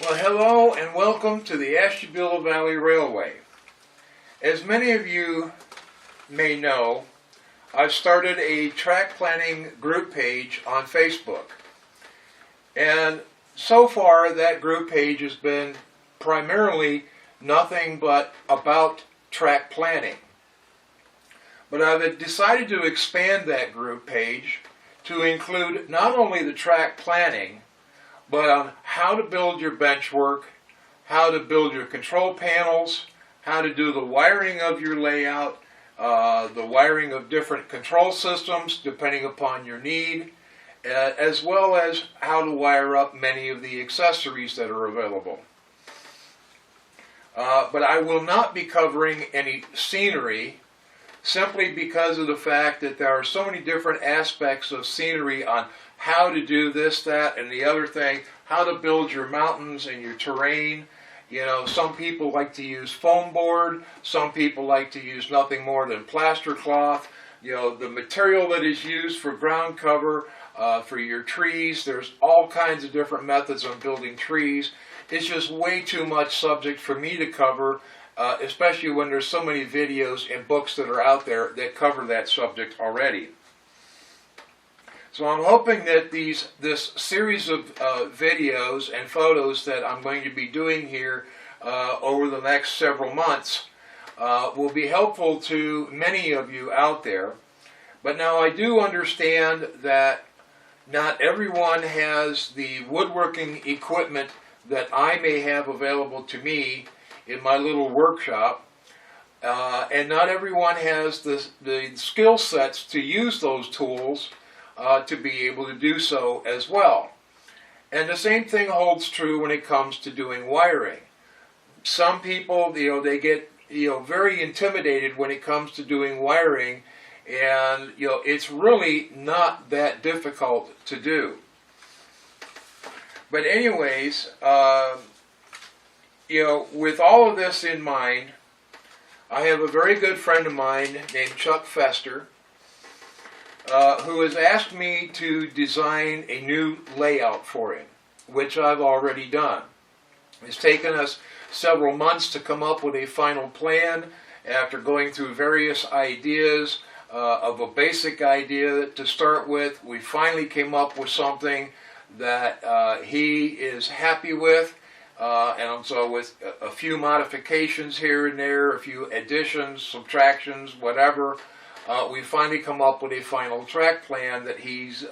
Well, hello and welcome to the Ashtabula Valley Railway. As many of you may know, I've started a track planning group page on Facebook. And so far that group page has been primarily nothing but about track planning. But I've decided to expand that group page to include not only the track planning, but on how to build your bench work, how to build your control panels, how to do the wiring of your layout, the wiring of different control systems depending upon your need, as well as how to wire up many of the accessories that are available. But I will not be covering any scenery, simply because of the fact that there are so many different aspects of scenery on how to do this, that, and the other thing, how to build your mountains and your terrain. You know, some people like to use foam board, some people like to use nothing more than plaster cloth. You know, the material that is used for ground cover, for your trees, there's all kinds of different methods on building trees. It's just way too much subject for me to cover, especially when there's so many videos and books that are out there that cover that subject already. So I'm hoping that this series of videos and photos that I'm going to be doing here over the next several months will be helpful to many of you out there. But now I do understand that not everyone has the woodworking equipment that I may have available to me in my little workshop, and not everyone has the skill sets to use those tools to be able to do so as well. And the same thing holds true when it comes to doing wiring. Some people, they get very intimidated when it comes to doing wiring, and it's really not that difficult to do. But anyways, with all of this in mind, I have a very good friend of mine named Chuck Fester, who has asked me to design a new layout for him, which I've already done. It's taken us several months to come up with a final plan after going through various ideas of a basic idea to start with. We finally came up with something that he is happy with, and so with a few modifications here and there, a few additions, subtractions, whatever, we finally come up with a final track plan that he's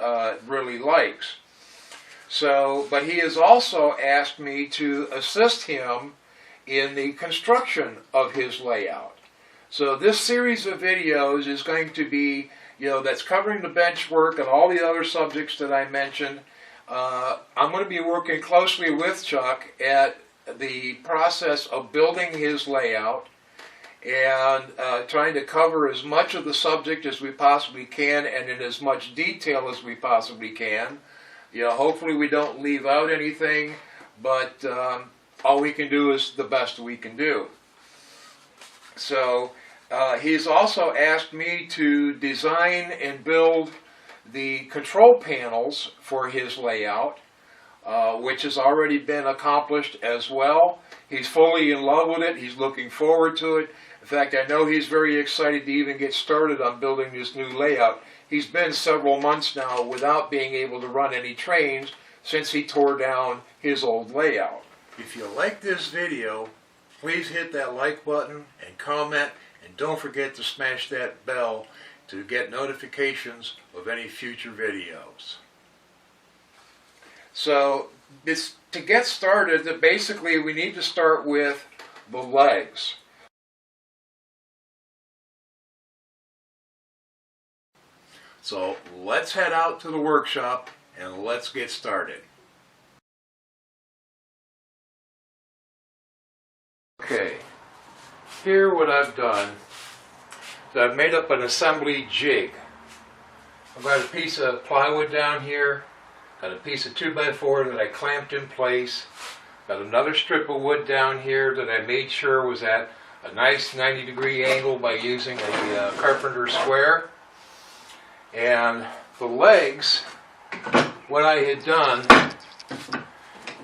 really likes. So, but he has also asked me to assist him in the construction of his layout. So this series of videos is going to be, that's covering the bench work and all the other subjects that I mentioned. I'm going to be working closely with Chuck at the process of building his layout and trying to cover as much of the subject as we possibly can and in as much detail as we possibly can. Hopefully we don't leave out anything, but all we can do is the best we can do. So he's also asked me to design and build the control panels for his layout, which has already been accomplished as well. He's fully in love with it. He's looking forward to it. In fact, I know he's very excited to even get started on building this new layout. He's been several months now without being able to run any trains since he tore down his old layout. If you like this video, please hit that like button and comment, and don't forget to smash that bell to get notifications of any future videos. So to get started, basically we need to start with the legs. So let's head out to the workshop and let's get started. Okay, here what I've done is I've made up an assembly jig. I've got a piece of plywood down here, got a piece of 2x4 that I clamped in place, got another strip of wood down here that I made sure was at a nice 90-degree angle by using a carpenter square. And the legs, what I had done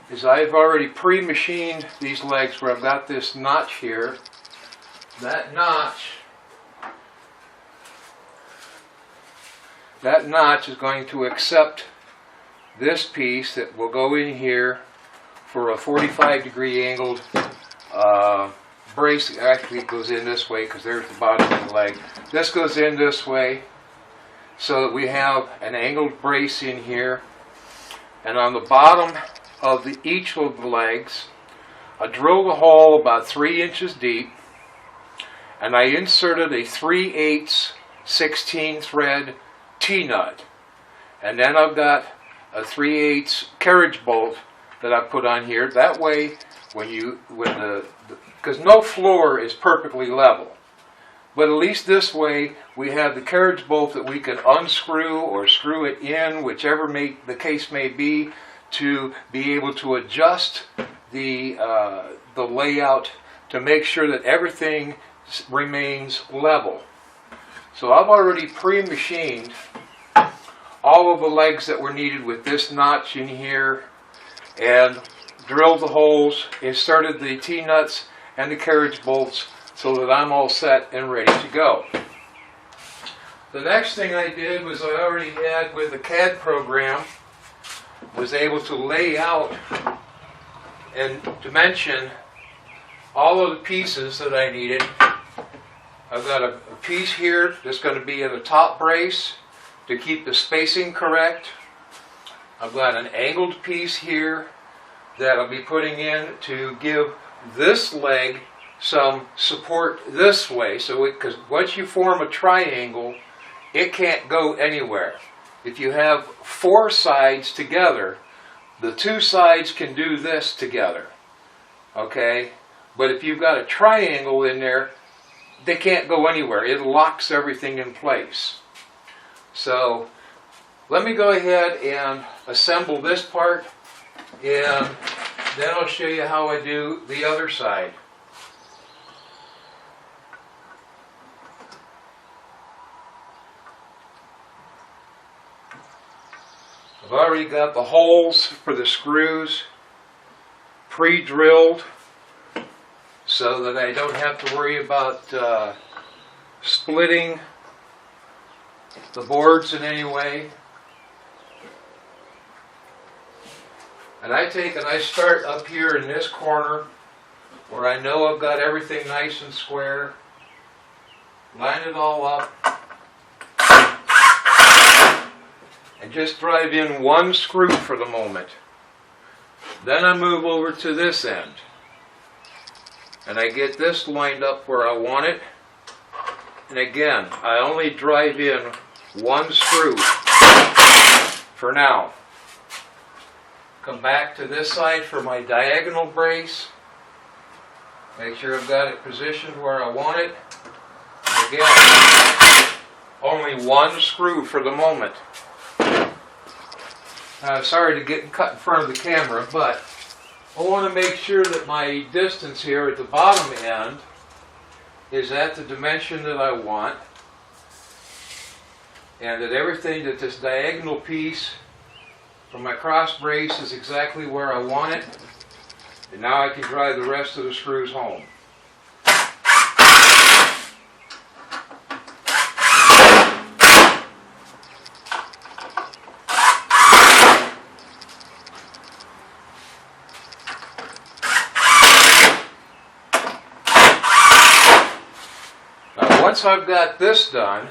is I've already pre-machined these legs where I've got this notch here. That notch is going to accept this piece that will go in here for a 45-degree angled brace. Actually, it goes in this way because there's the bottom of the leg. This goes in this way so that we have an angled brace in here. And on the bottom of each of the legs, I drilled a hole about 3 inches deep, and I inserted a 3/8 16 thread T-nut. And then I've got a 3/8 carriage bolt that I put on here. That way, because no floor is perfectly level. But at least this way, we have the carriage bolt that we can unscrew or screw it in, whichever the case may be, to be able to adjust the layout to make sure that everything remains level. So I've already pre-machined all of the legs that were needed with this notch in here, and drilled the holes, inserted the T-nuts and the carriage bolts, so that I'm all set and ready to go. The next thing I did was I already had with the CAD program, was able to lay out and dimension all of the pieces that I needed. I've got a piece here that's going to be in the top brace to keep the spacing correct. I've got an angled piece here that I'll be putting in to give this leg some support this way, because once you form a triangle, it can't go anywhere. If you have 4 sides together, the 2 sides can do this together, okay? But if you've got a triangle in there, they can't go anywhere. It locks everything in place. So let me go ahead and assemble this part, and then I'll show you how I do the other side. I've already got the holes for the screws pre-drilled so that I don't have to worry about splitting the boards in any way. And I start up here in this corner where I know I've got everything nice and square, line it all up, and just drive in 1 screw for the moment. Then I move over to this end, and I get this lined up where I want it. And again, I only drive in 1 screw for now. Come back to this side for my diagonal brace. Make sure I've got it positioned where I want it. Again, only 1 screw for the moment. Sorry to get cut in front of the camera, but I want to make sure that my distance here at the bottom end is at the dimension that I want, and that everything, that this diagonal piece from my cross brace is exactly where I want it. And now I can drive the rest of the screws home. Now once I've got this done,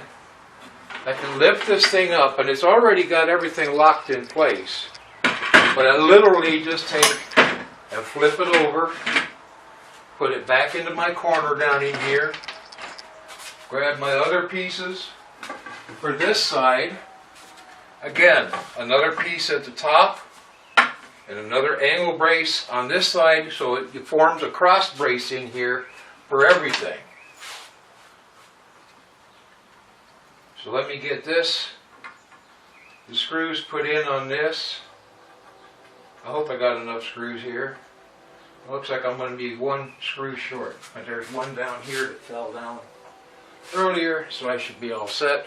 I can lift this thing up, and it's already got everything locked in place. But I literally just take and flip it over, put it back into my corner down in here, grab my other pieces. For this side, again, another piece at the top, and another angle brace on this side, so it forms a cross brace in here for everything. So let me get the screws put in on this. I hope I got enough screws here. It looks like I'm going to be 1 screw short. But there's one down here that fell down earlier, so I should be all set.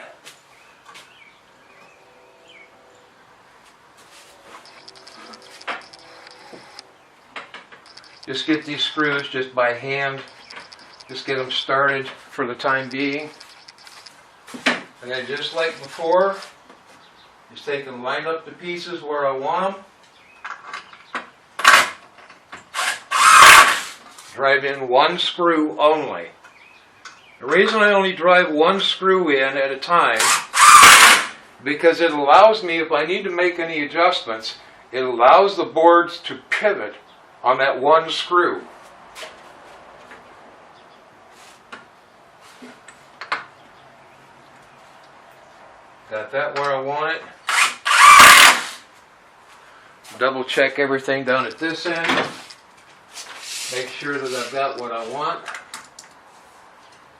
just get these screws just by hand. Just get them started for the time being. And then just like before, just take them, line up the pieces where I want them. Drive in one screw only. The reason I only drive one screw in at a time, because it allows me, if I need to make any adjustments, it allows the boards to pivot on that one screw. Got that where I want it. Double check everything down at this end. Make sure that I've got what I want.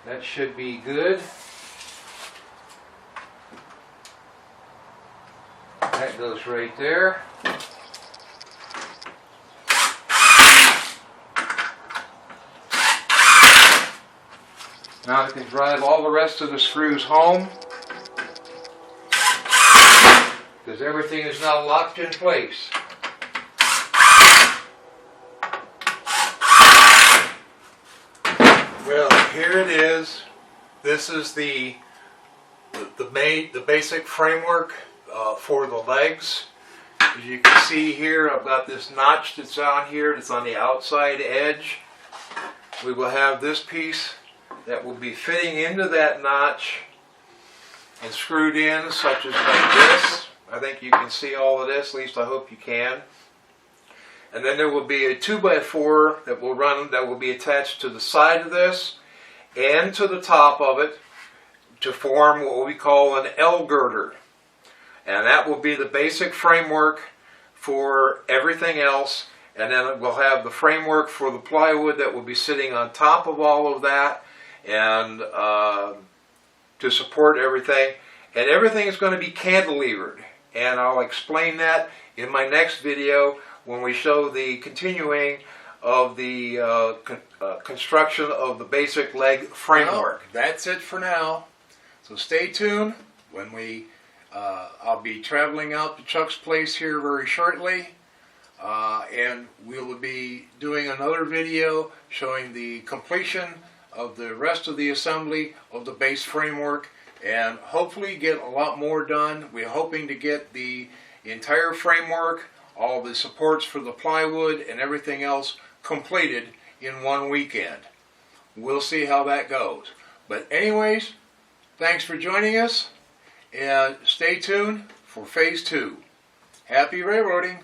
That should be good. That goes right there. Now I can drive all the rest of the screws home, because everything is now locked in place. Well, here it is. This is the basic framework for the legs. As you can see here, I've got this notch that's on here. That's on the outside edge. We will have this piece that will be fitting into that notch and screwed in, such as like this. I think you can see all of this. At least I hope you can. And then there will be a 2x4 that will run, that will be attached to the side of this and to the top of it to form what we call an L girder. And that will be the basic framework for everything else. And then we'll have the framework for the plywood that will be sitting on top of all of that, and to support everything. And everything is going to be cantilevered. And I'll explain that in my next video, when we show the continuing of the construction of the basic leg framework. Well, that's it for now. So stay tuned. When I'll be traveling out to Chuck's place here very shortly, and we'll be doing another video showing the completion of the rest of the assembly of the base framework, and hopefully get a lot more done. We're hoping to get the entire framework, all the supports for the plywood and everything else completed in one weekend. We'll see how that goes. But anyways, thanks for joining us, and stay tuned for phase 2. Happy railroading!